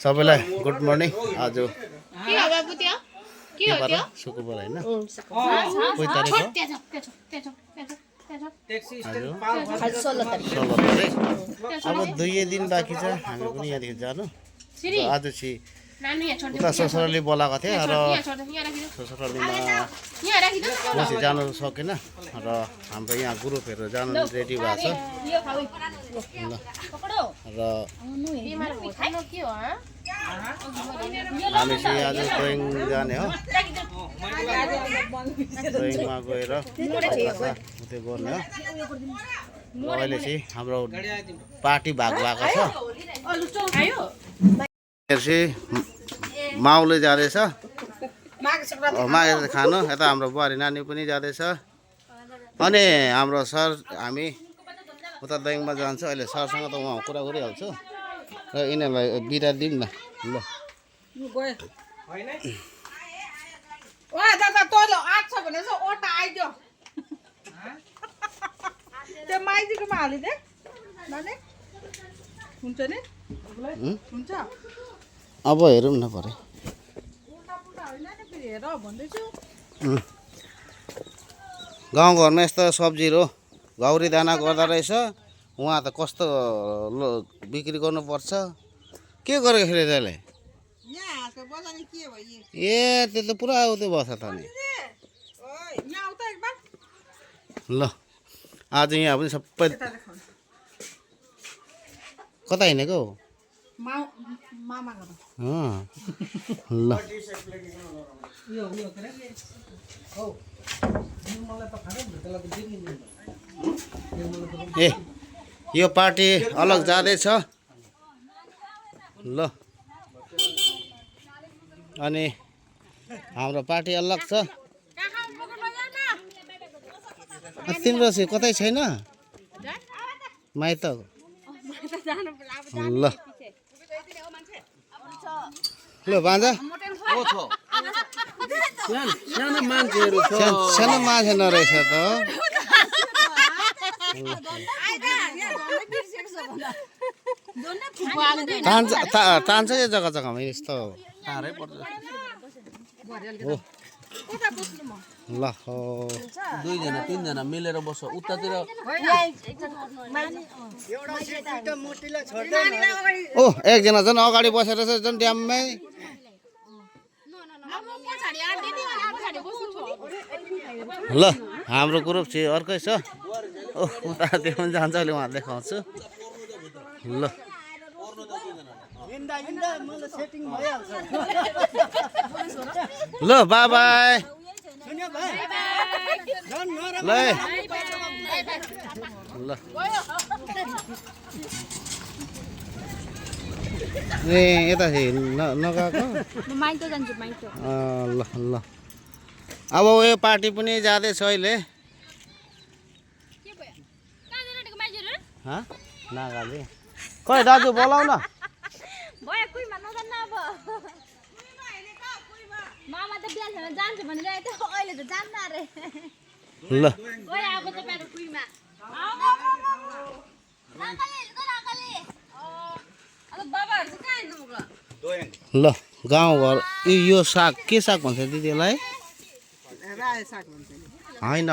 सबैलाई good morning आज के हो बाबु त्यो के हो त्यो शुक्रबार हैन कोही तारिक हो आज 16 तारिक अब 2 दिन बाँकी छ हामी पनि यहाँदेखि जानु आज चाहिँ उता ससुराले बोलाएको थिए र ससुरालीमा म चाहिँ जानु सकेन र हाम्रो यहाँ ग्रुपहरू जानु रेडी भएको छ र हामी चाहिँ आज दोइङ जाने हो दोइङमा गएर उतै गर्ने हो अहिले चाहिँ हाम्रो पार्टी भाग भएको छ माउले जाँदैछ माघे खानु यता हाम्रो बुहारी नानी पनि जाँदैछ अनि हाम्रो सर हामी उता दोइङमा जान्छ अहिले सरसँग त उहाँ कुरा गरिहाल्छु र यिनीहरूलाई बिदा दिउँ न ल अब हेरौँ न परे गाउँघरमा यस्तो सब्जीहरू घौरी दाना गर्दा रहेछ उहाँ त कस्तो बिक्री गर्नुपर्छ के गरेको खेले त्यसले ए त्यो त पुरा आउँदै बस्छ त नि ल आज यहाँ पनि सबै कता हिँडेको ल ए यो पार्टी अलग जाँदैछ ल अनि हाम्रो पार्टी अलग छ तिम्रो चाहिँ कतै छैन माइत ल ल बाजा सानो मान्छेहरू सानो मान्छे नरहेछ त तान्छ यो जग्गा जग्गामा यस्तो टाढै पर्छ ल दुईजना तीनजना मिलेर बस्छ उतातिर ओ एकजना झन् अगाडि बसेर छ झन् ड्याममै ल हाम्रो ग्रुप चाहिँ अर्कै छ ओ उता त्यो पनि जान्छ अहिले उहाँ देखाउँछु ल ल बाई बाई ल ल ए यता नगएको ल ल अब यो पार्टी पनि जाँदैछ अहिले नागाले खै दाजु बोलाउ न ल ल गाउँघर यो साग के साग भन्छ दिदीलाई होइन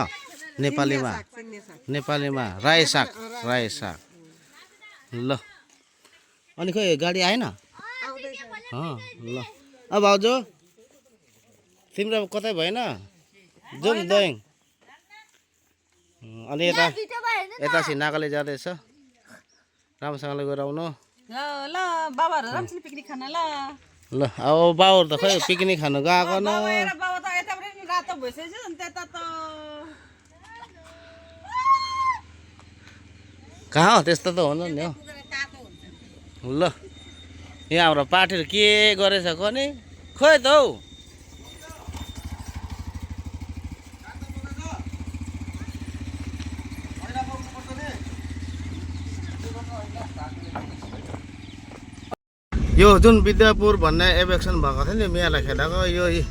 नेपालीमा रायो साग ल अनि खोइ गाडी आएन ल अब भाउजू तिम्रो कतै भएन जाउँ दोइङ अनि यता चाहिँ नागाले जाँदैछ राम्रोसँगले गएर आउनु ल बाबाहरु राम्रोसँग पिकनिक खान ल अब बाउहरु त खै पिकनिक खान गएको न बाबा त यता पनि रातो भइसक्यो नि त्यता त कहाँ हो त्यस्तो त हुनु नि हो ल यहाँ हाम्रो पार्टीहरू के गरेछ कोनी खोइ त हौ यो जुन विद्यापुर भन्ने एभेक्सन भएको थियो नि मेला खेलाको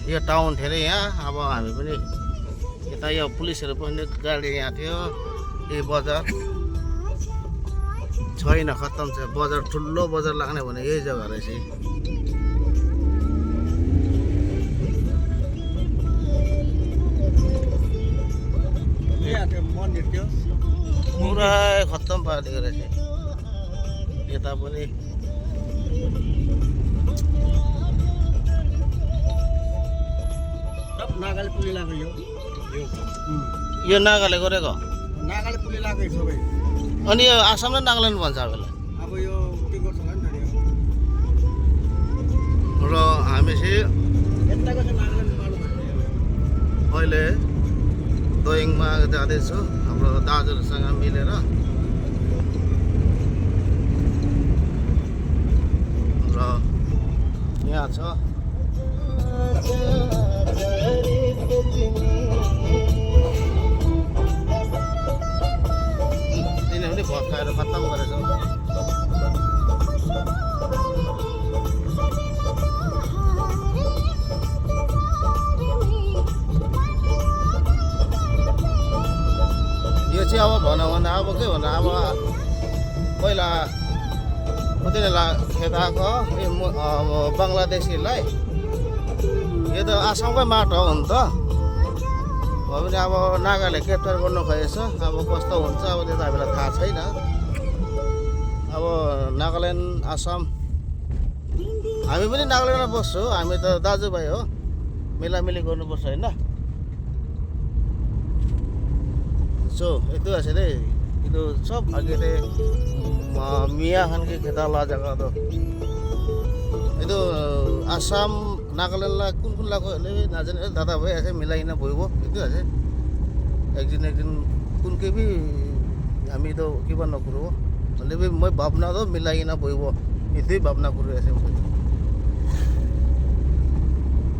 यो टाउन थियो अरे यहाँ अब हामी पनि यता यो पुलिसहरू पनि गाडी यहाँ थियो यही बजार छैन खत्तम छ बजार ठुलो बजार लाग्ने भने यही जग्गा रहेछ पुरा खत्तम पारिदिएको रहेछ यता पनि नागाले पुली लाग्यो यो नागाले गरेको नागाले पुली लाग्यो सबै अनि यो आसाम र नागाल्यान्ड भन्छ आफूलाई अब यो के गर्छ होला नि र हामी चाहिँ यताको चाहिँ नागाल्यान्ड पालो अहिले दोयङमा जाँदैछु हाम्रो दाजुहरूसँग मिलेर र यहाँ छ तिनीहरूले भत्काएर खत्तम गरेछ यो चाहिँ अब भनौँ भने अब के भन्नु अब पहिला उनीहरूलाई खेदाएको बङ्गलादेशीलाई यो त आसामकै माटो हो नि त भयो भने अब नागाले क्याप्चर गर्नु खोजेछ अब कस्तो हुन्छ अब त्यो त हामीलाई थाहा छैन अब नागाल्यान्ड आसाम हामी पनि नागाल्यान्डमा बस्छौँ हामी त दाजुभाइ हो मिलामिली गर्नुपर्छ होइन So, itu asli itu सब आगे दे मियाँ खान के खेता ला जगह तो itu आसाम नागाल्यान्ड ला कुन लाको ले नाजने दादा भाई ऐसे मिलाई ना बोइबो itu aja एक दिन कुन के भी हामी तो के बन नकरो ले भी मैं भावना तो मिलाई ना बोइबो itu भावना करो ऐसे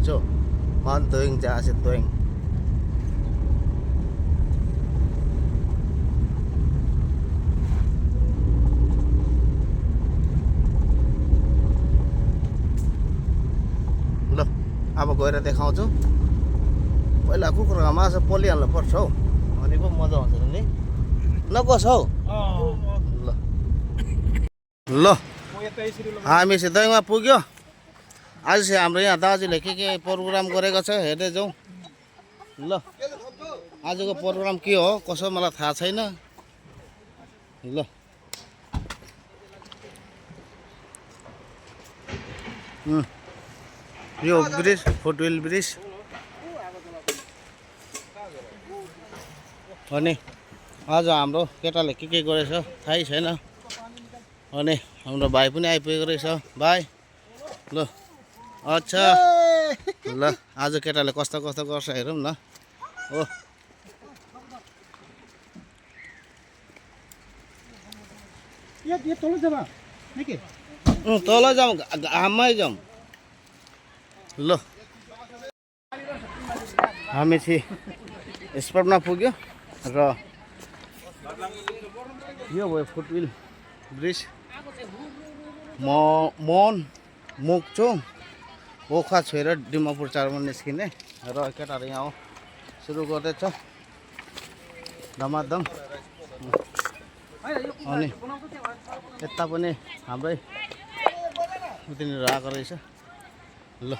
so मान तोइंग जा से तोइंग अब गएर देखाउँछु पहिला कुखुराको मासु पोलिहाल्नु पर्छ हौ अनि पो मजा आउँछ नि नकोस हौ ल ल हामी चाहिँ दङमा पुग्यो आज चाहिँ हाम्रो यहाँ दाजुले के प्रोग्राम गरेको छ हेर्दै जाउँ ल आजको प्रोग्राम के हो कसो मलाई थाहा छैन ल यो ब्रिज फुटवेल ब्रिज अनि आज हाम्रो केटाले के गरेछ थाहै छैन अनि हाम्रो भाइ पनि आइपुगेको रहेछ भाइ ल अच्छा ल आज केटाले कस्तो गर्छ हेरौँ न ओ तल जाउँ घाममै जाउँ ल हामी चाहिँ स्पटमा पुग्यो र यो भयो फुटवेल ब्रिज मन मुक्चोङ ओखा छोएर डिमापुर चारमा निस्किने र केटाहरू यहाँ हो सुरु गर्दैछ धमाधम अनि यता पनि हाम्रै उतिनेर आएको रहेछ ल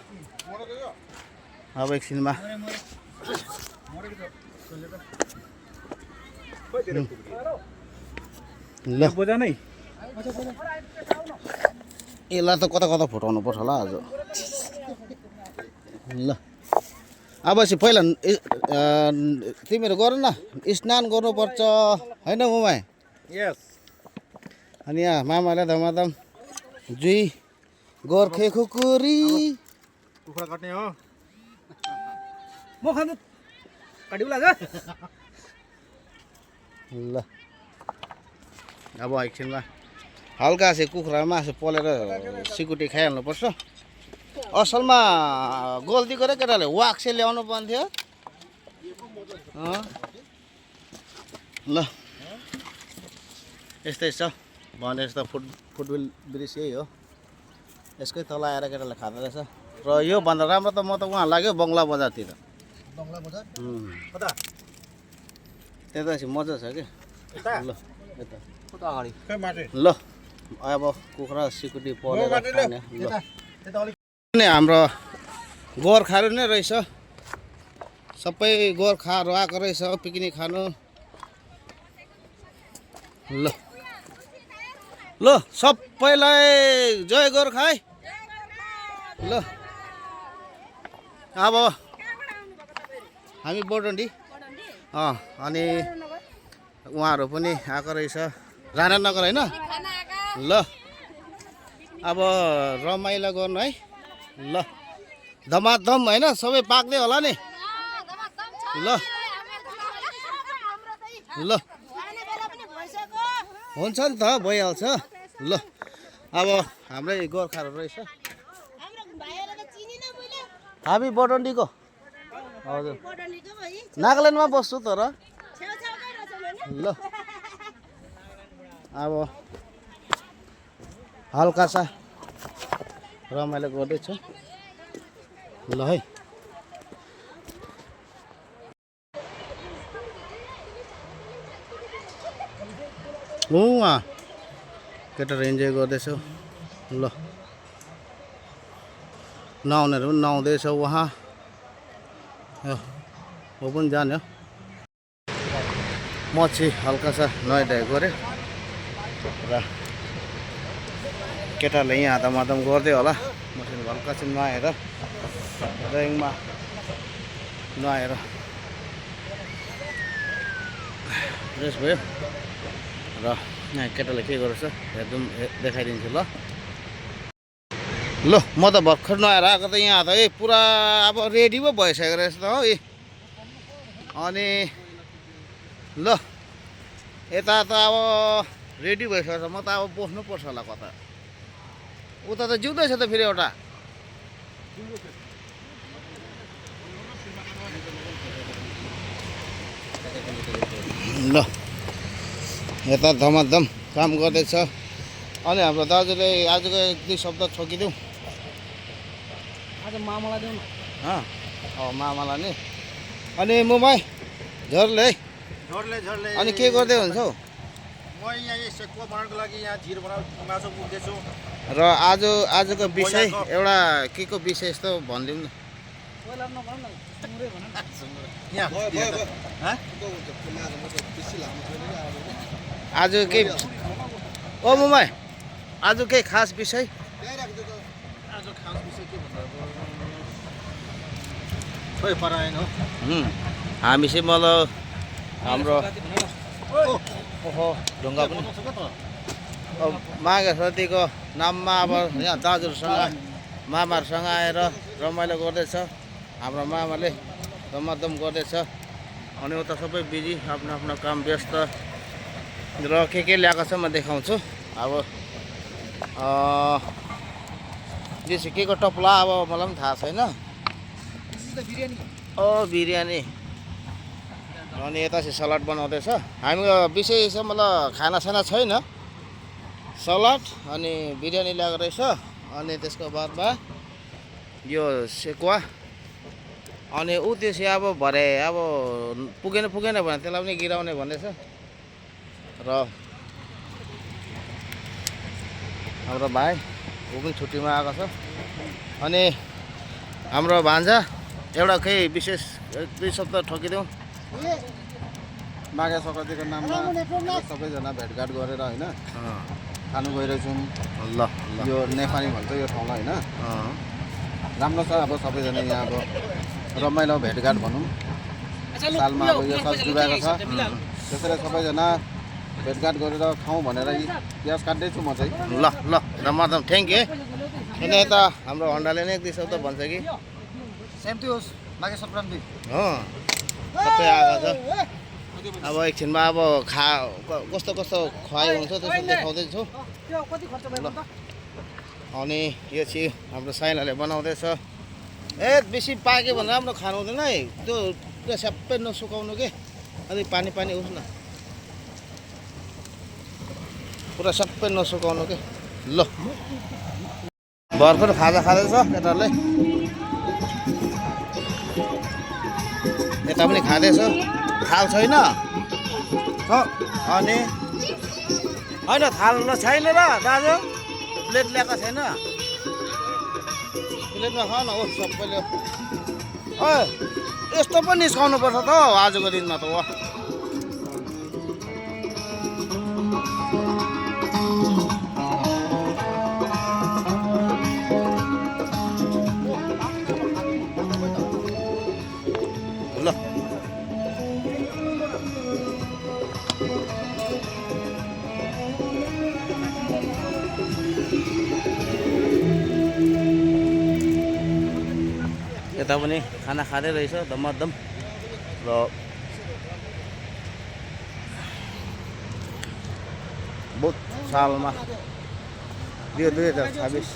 अब एकछिनमा ल यसलाई त कता फुटाउनु पर्छ होला आज ल अब चाहिँ पहिला तिमीहरू गर न स्नान गर्नुपर्छ होइन मुमाई यस अनि यहाँ मामाले धमाधम जुई गोर्खे खुकुरी कुखुरा काट्ने हो म खानु काटिउ लाग्यो ल अब एकछिनमा हल्का चाहिँ कुखुरा मासु पोलेर सिकुटी खाइहाल्नुपर्छ असलमा गल्ती गरे केटाले वाक्से ल्याउनु पर्न्थ्यो ल यस्तै छ भने जस्तो फुटवेल ब्रिज यही हो यसकै तल आएर केटाले खाँदो रहेछ र यो भन्दा राम्रो त म त उहाँ लाग्यो बङ्गला बजारतिर बङ्गला बजार कता त्यता चाहिँ मजा छ कि ल यता कता अगाडि खै माटे ल अब कुखुरा सिकुटी पलेर माटे खाने ल यता यता अलिक नि हाम्रो गोर्खाहरू नै रहेछ सबै गोर्खाहरू आएको रहेछ पिकनिक खानु ल ल सबैलाई जय गोर्खा है ल अब हामी बोडन्डी अनि उहाँहरू पनि आएको रहेछ राणानगर होइन ल अब रमाइलो गर्नु है ल धमाधम होइन सबै पाक्दै होला नि ल ल हुन्छ नि त भइहाल्छ ल अब हाम्रै गोर्खाहरू रहेछ हामी बोडन्डीको हजुर नागाल्यान्डमा बस्छु तर ल अब हल्का सा रमाइलो गर्दैछु ल है केटाहरू इन्जोय गर्दैछौ ल नुहाउनेहरू पनि नुहाउँदैछ उहाँ हो पनि जाने हो म चाहिँ हल्का सा नुहाइधुवाइ गरेँ र केटाहरूले यहाँ हातमादम गर्दै होला म चाहिँ हल्का चाहिँ नुहाएर ड्रइङमा नुहाएर फ्रेस भयो र यहाँ केटाले के गर्छ एकदम देखाइदिन्छु ल ल म त भर्खर नुहाएर आएको त यहाँ त पुरा अब रेडी पो भइसकेको रहेछ त हो अनि ल यता त अब रेडी भइसकेको छ म त अब बस्नुपर्छ होला कता उता त जिउँदैछ त फेरि एउटा ल यता धमाधम काम गर्दैछ अनि हाम्रो दाजुले आजको एक दुई शब्द छोकिदिउँ आज मामालाई देऊ न मामालाई नि अनि मुम्बई झर्ले है झर्ले अनि के गर्दै हुन्छ हौ म यहाँ सेकुवा बनाउनको लागि यहाँ झिर बनाउ मासु पुग्दैछु र आजको विषय एउटा के को विषय यस्तो भनिदिउँ न आज के ओ मुम्बई आज केही खास विषय आज खास विषय के भन्दा खोइ पराएन हो हामी चाहिँ मतलब हाम्रो ओहो ढुङ्गा पनि माघे सतीको नाममा अब यहाँ दाजुहरूसँग मामाहरूसँग आएर रमाइलो गर्दैछ हाम्रो मामाले धमाधम गर्दैछ अनि उता सबै बिजी आफ्नो आफ्नो काम व्यस्त र के ल्याएको छ म देखाउँछु अब जेसी के को टप्ला अब मलाई पनि थाहा छैन बिरयानी अनि यता चाहिँ सलाद बनाउँदैछ हामीको विशेष चाहिँ मतलब खानासाना छैन सलाद अनि बिरयानी ल्याएको रहेछ अनि त्यसको बादमा यो सेकुवा अनि ऊ त्यो चाहिँ अब भरे अब पुगेन भने त्यसलाई पनि गिराउने भन्दैछ र हाम्रो भाइ ऊ पनि छुट्टीमा आएको छ अनि हाम्रो भान्जा एउटा केही विशेष दुई शब्द ठोकिदिउँ माघे सङ्क्रान्तिको नाममा सबैजना भेटघाट गरेर होइन खानु गइरहेछौँ ल यो नेपाली भन्छ यो ठाउँलाई होइन राम्रो छ अब सबैजना यहाँ अब रमाइलो भेटघाट भनौँ सालमा अब यो सब जुगाएको छ त्यसैले सबैजना भेटघाट गरेर खाउँ भनेर प्याज काट्दैछु म चाहिँ ल धमाधम थ्याङ्क यू अनि यता हाम्रो हन्डाले नै एक दुई शब्द भन्छ कि सेम त्यो होस् माघे सङ्क्रान्ति सबै आएको छ अब एकछिनमा अब कस्तो खुवाइ हुन्छ त्यसो देखाउँदैछु अनि यो चाहिँ हाम्रो साइनाले बनाउँदैछ बेसी पाक्यो भने राम्रो खानु हुँदैन है त्यो पुरा सबै नसुकाउनु के अलिक पानी होस् न पुरा सबै नसुकाउनु के ल भर्खर खाजा खाँदैछ केटाहरूले यता पनि खाँदैछ थाल छैन अनि होइन थाल्न छैन र दाजु प्लेट ल्याएको छैन प्लेटमा खाऊ न हो सबैले यस्तो पनि निस्काउनु पर्छ त हौ आजको दिनमा त हो ल यता पनि खाना खाँदै रहेछ धमाधम र बहुत सालमा 2026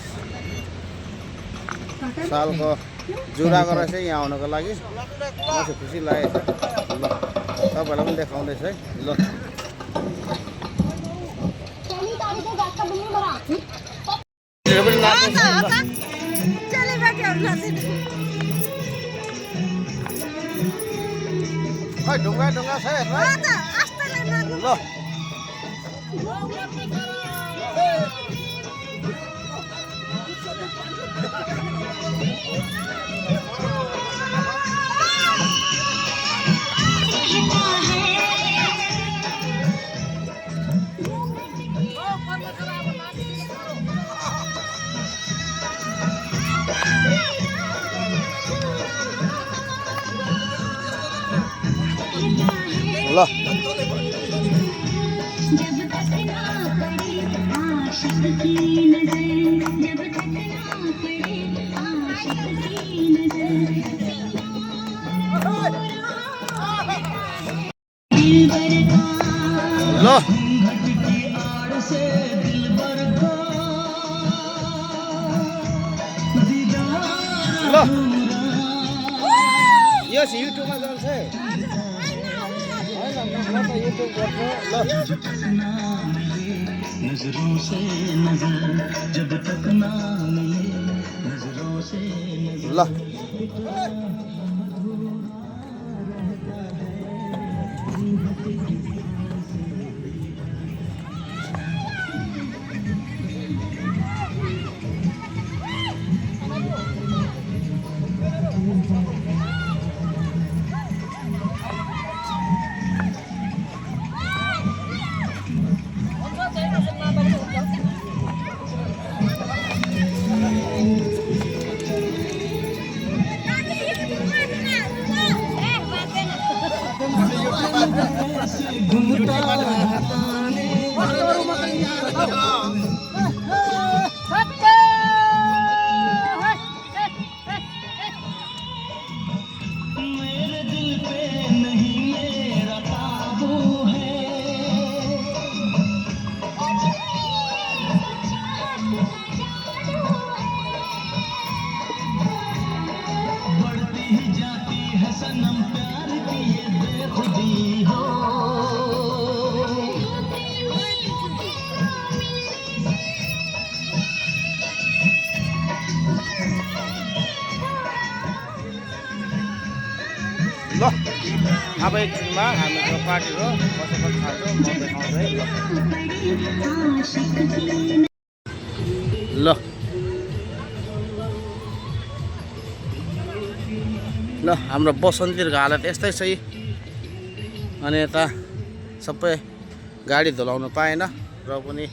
सालको जुराको रहेछ यहाँ आउनको लागि मलाई खुसी लागेको छ ल तपाईँलाई पनि देखाउँदैछ है ल ढुङ्गा ढुङ्गा छ ल ल ल यो युट्युबमा जान्छ है म त युट्युब गर्छु नजरों से नजर जब तक ना मिले नजरों से ल अब एकछिनमा हाम्रो पार्टी हो कसो कसो खान्छौँ म देखाउँछु है ल ल हाम्रो बसन्तीको हालत यस्तै छ अनि यता सबै गाडी धुलाउनु पाएन र पनि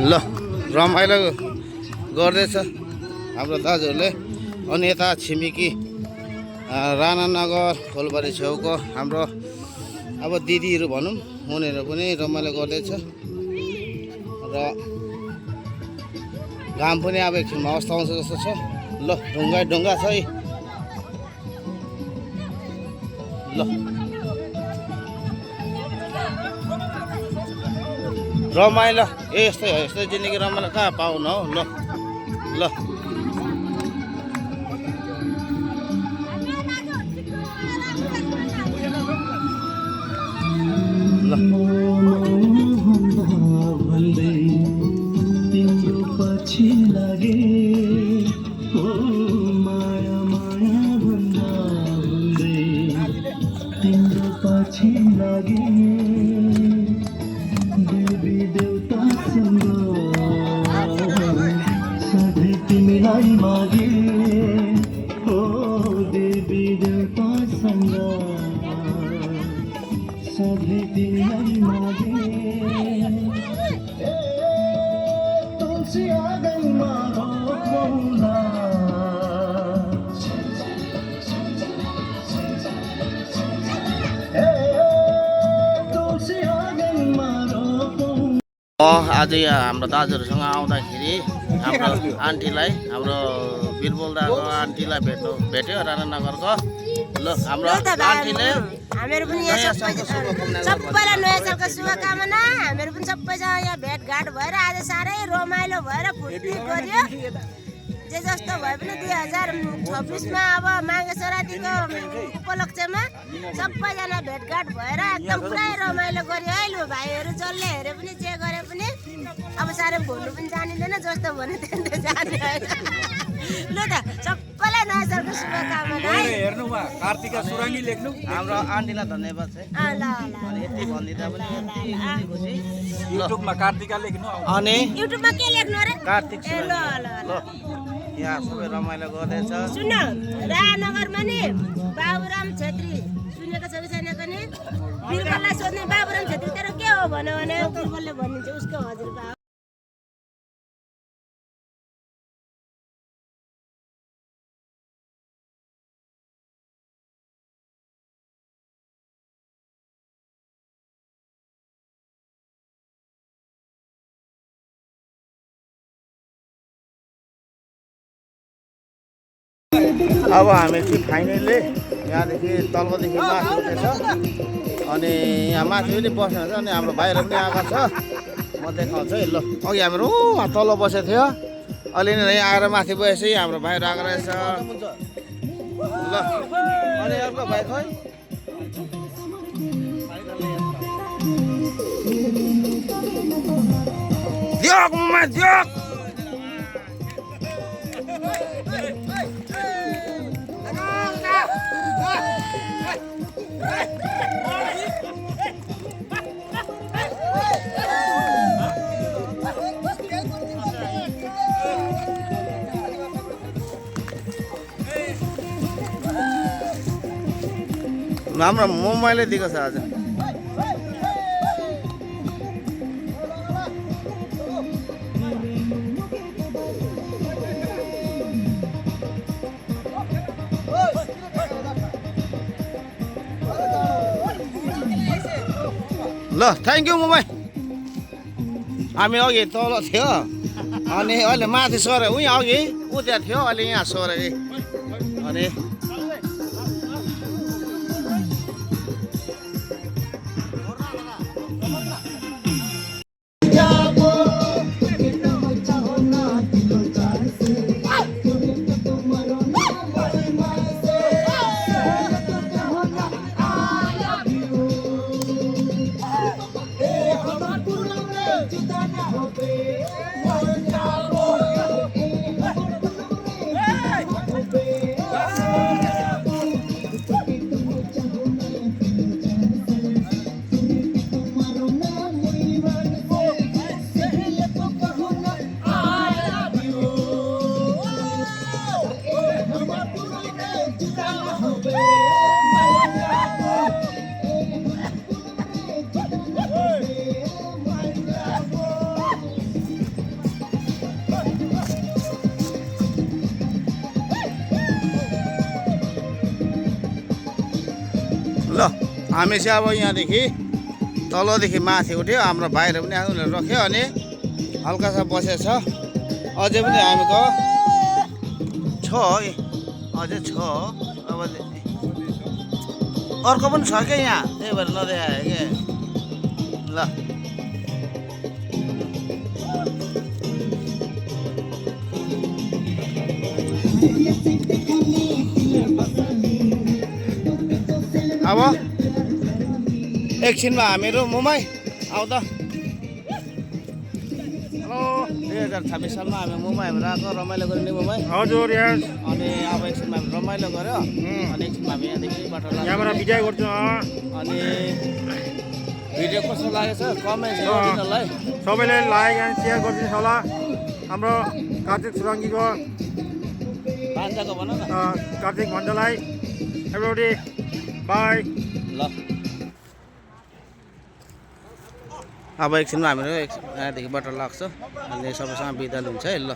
ल रमाइलो गर्दैछ हाम्रो दाजुहरूले अनि यता छिमेकी राणानगर फुलबारी छेउको हाम्रो अब दिदीहरू भनौँ उनीहरू पनि रमाइलो गर्दैछ र घाम पनि अब एकछिनमा अवस्था आउँछ जस्तो छ ल ढुङ्गा ढुङ्गा छ है ल रमाइलो यस्तै हो, यस्तै जिन्दगी रमाइलो कहाँ पाउनु हौ। ल ल भन्दै तिम्रो पछि लागे ओ माया माया भन्दा भन्दै तिम्रो पछि लागे देवी देवतासँग सधैँ तिमीलाई मागे ओ देवी देवतासँग सधैँ तिमीलाई मागे तुलसी आँगनमा रोपौँला तुलसी आँगनमा रोपौँला। आज यहाँ हाम्रो दाजुहरूसँग आउँदाखेरि हाम्रो आन्टीलाई हाम्रो बिरबलदाको आन्टीलाई भेट्यो राणानगरको। ल हाम्रो आन्टीले हामीहरू पनि यहाँ सबैलाई नयाँ सालको शुभकामना। हामीहरू पनि सबैजना यहाँ भेटघाट भएर आज साह्रै रमाइलो भएर फुर्ती गर्यो। जे जस्तो भए पनि 2026मा अब माघे सङ्क्रान्तिको उपलक्ष्यमा सबैजना भेटघाट भएर एकदम पुरै रमाइलो गर्यो है। लु भाइहरू जसले हेरे पनि जे गरे पनि अब साह्रै भोल्नु पनि जानिँदैन, जस्तो भन्यो त्यस्तै जाने होइन। लु त सबैलाई नयाँ सालको शुभकामना है। हेर्नुमा कार्तिका सुराङ्गी लेख्नु। हाम्रो आन्टीलाई धन्यवाद छ। ल ल अनि यति भनिदिँदा पनि खुसी। युट्युबमा कार्तिका लेख्नु। अनि युट्युबमा के लेख्नु अरे? कार्तिक ए ल ल ल यहाँ सबै रमाइलो गर्दैछ। सुन राजनगरमा नि बाबुराम छेत्री सुनेको छ कि छैन पनि बिरबललाई सोध्ने बाबुराम छेत्री तेरो के हो भन्यो भने बिरबलले भनिदिन्छ उसको हजुरबा हो। अब हामी चाहिँ फाइनल्ली यहाँदेखि तलकोदेखि माथि उठेछ। अनि यहाँ माथि पनि बस्नु हुन्छ। अनि हाम्रो भाइहरू पनि आएको छ, म देखाउँछु है। ल अघि हाम्रो वहाँ तल बसेको थियो, अलि नै यहाँ आएर माथि बसेपछि हाम्रो भाइहरू आएको रहेछ। ल अनि अर्को भाइ खै दियोक मुमा दियोक। हाम्रो मोबाइलले दिएको छ आज। ल थ्याङ्क यू मोबाइल। हामी अघि तल थियो अनि अहिले माथि सरे उहीँ अघि ऊ त्यहाँ थियो, अहिले यहाँ सरे अनि ल हामी चाहिँ अब यहाँदेखि तलदेखि माथि उठ्यो। हाम्रो भाइहरू पनि उनीहरू रख्यो अनि हल्का सा बसेछ। अझै पनि हामीको छ अझै छ। अब अर्को पनि छ क्या यहाँ, त्यही भएर नदेखायो क्या। ल अब एकछिनमा हामीहरू मुम्बई आऊ त। हेलो 2026 सालमा हामी मुम्बईहरू आएको रमाइलो गर्ने मुम्बई। हजुर यस अनि अब एकछिनमा हामी रमाइलो गऱ्यो अनि एकछिनमा हामी यहाँदेखिबाट यहाँबाट बिदाय गर्छु। अनि भिडियो कस्तो लागेछ कमेन्ट गरिदिनु होला है। सबैले लाइक एन्ड सेयर गरिदिनुहोस् होला। हाम्रो कार्तिक सुरङ्गीको भान्जाको भन न कार्तिक भन्जालाई एभ्रीबडी बाई। ल अब एकछिनमा हामीहरू यहाँदेखिबाट लाग्छ अनि सबैसँग बिदा लिन्छ है। ल